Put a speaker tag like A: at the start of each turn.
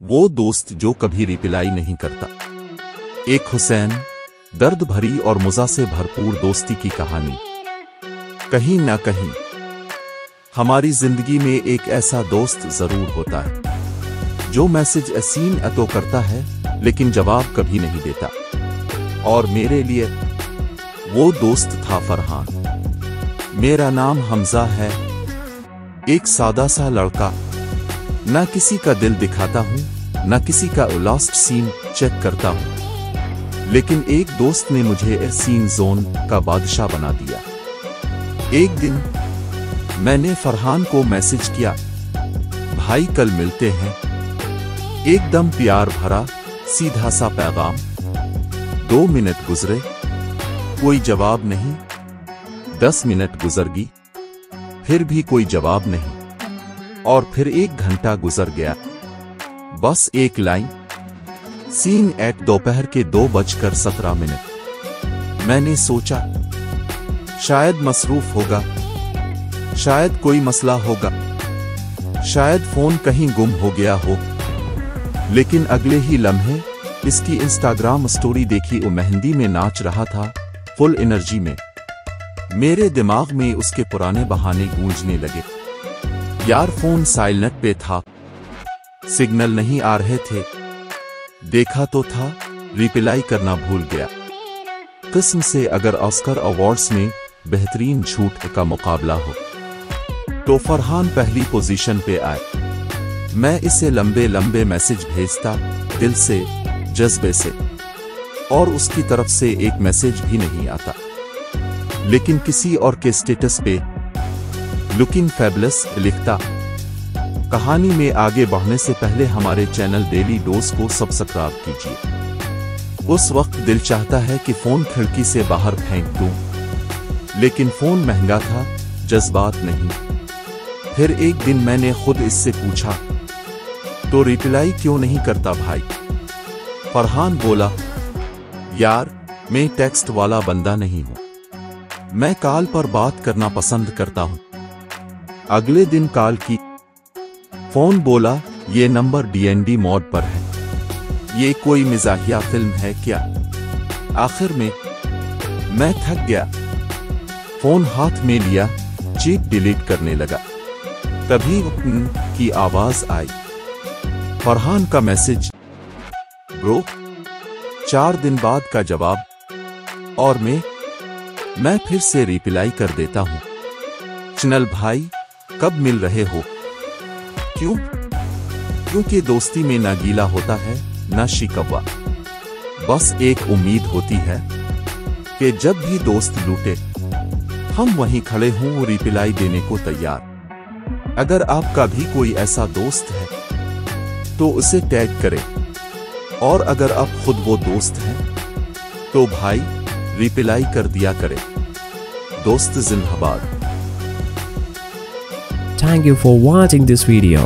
A: वो दोस्त जो कभी रिप्लाई नहीं करता। एक हुसैन, दर्द भरी और मज़ा से भरपूर दोस्ती की कहानी। कहीं ना कहीं हमारी जिंदगी में एक ऐसा दोस्त जरूर होता है जो मैसेज असीन तो करता है लेकिन जवाब कभी नहीं देता। और मेरे लिए वो दोस्त था फरहान। मेरा नाम हमजा है। एक सादा सा लड़का, ना किसी का दिल दिखाता हूं, ना किसी का लास्ट सीन चेक करता हूं, लेकिन एक दोस्त ने मुझे सीन जोन का बादशाह बना दिया। एक दिन मैंने फरहान को मैसेज किया, भाई कल मिलते हैं। एकदम प्यार भरा सीधा सा पैगाम। 2 मिनट गुजरे, कोई जवाब नहीं। 10 मिनट गुजर गई, फिर भी कोई जवाब नहीं। और फिर 1 घंटा गुजर गया, बस एक लाइन, सीन एट दोपहर के 2:17। मैंने सोचा शायद मसरूफ होगा, शायद कोई मसला होगा, शायद फोन कहीं गुम हो गया हो। लेकिन अगले ही लम्हे इसकी इंस्टाग्राम स्टोरी देखी। वो मेहंदी में नाच रहा था, फुल एनर्जी में। मेरे दिमाग में उसके पुराने बहाने गूंजने लगे। यार फोन साइलेंट पे था, सिग्नल नहीं आ रहे थे, देखा तो था, रिप्लाई करना भूल गया। किस्म से अगर ऑस्कर अवार्ड्स में बेहतरीन झूठ का मुकाबला हो तो फरहान पहली पोजीशन पे आए। मैं इसे लंबे लंबे मैसेज भेजता, दिल से, जज्बे से, और उसकी तरफ से एक मैसेज भी नहीं आता। लेकिन किसी और के स्टेटस पे लुकिंग फैबुलस लिखता। कहानी में आगे बढ़ने से पहले हमारे चैनल डेली डोज को सब्सक्राइब कीजिए। उस वक्त दिल चाहता है कि फोन खिड़की से बाहर फेंक दूं, लेकिन फोन महंगा था, जज्बात नहीं। फिर एक दिन मैंने खुद इससे पूछा, तो रिप्लाई क्यों नहीं करता भाई? फरहान बोला, यार मैं टेक्स्ट वाला बंदा नहीं हूं, मैं कॉल पर बात करना पसंद करता हूं। अगले दिन कॉल की, फोन बोला, ये नंबर डीएनडी मोड पर है, ये कोई मिजाहिया फिल्म है क्या? आखिर में मैं थक गया, फोन हाथ में लिया, चीट डिलीट करने लगा। तभी की आवाज आई, फरहान का मैसेज, ब्रो 4 दिन बाद का जवाब। और मैं फिर से रिप्लाई कर देता हूं, चैनल भाई कब मिल रहे हो? क्यों? क्योंकि दोस्ती में ना गीला होता है ना शिकवा, बस एक उम्मीद होती है कि जब भी दोस्त लूटे हम वहीं खड़े हों, रिप्लाई देने को तैयार। अगर आपका भी कोई ऐसा दोस्त है तो उसे टैग करें, और अगर आप खुद वो दोस्त हैं तो भाई रिप्लाई कर दिया करें। दोस्त जिंदाबाद।
B: Thank you for watching this video.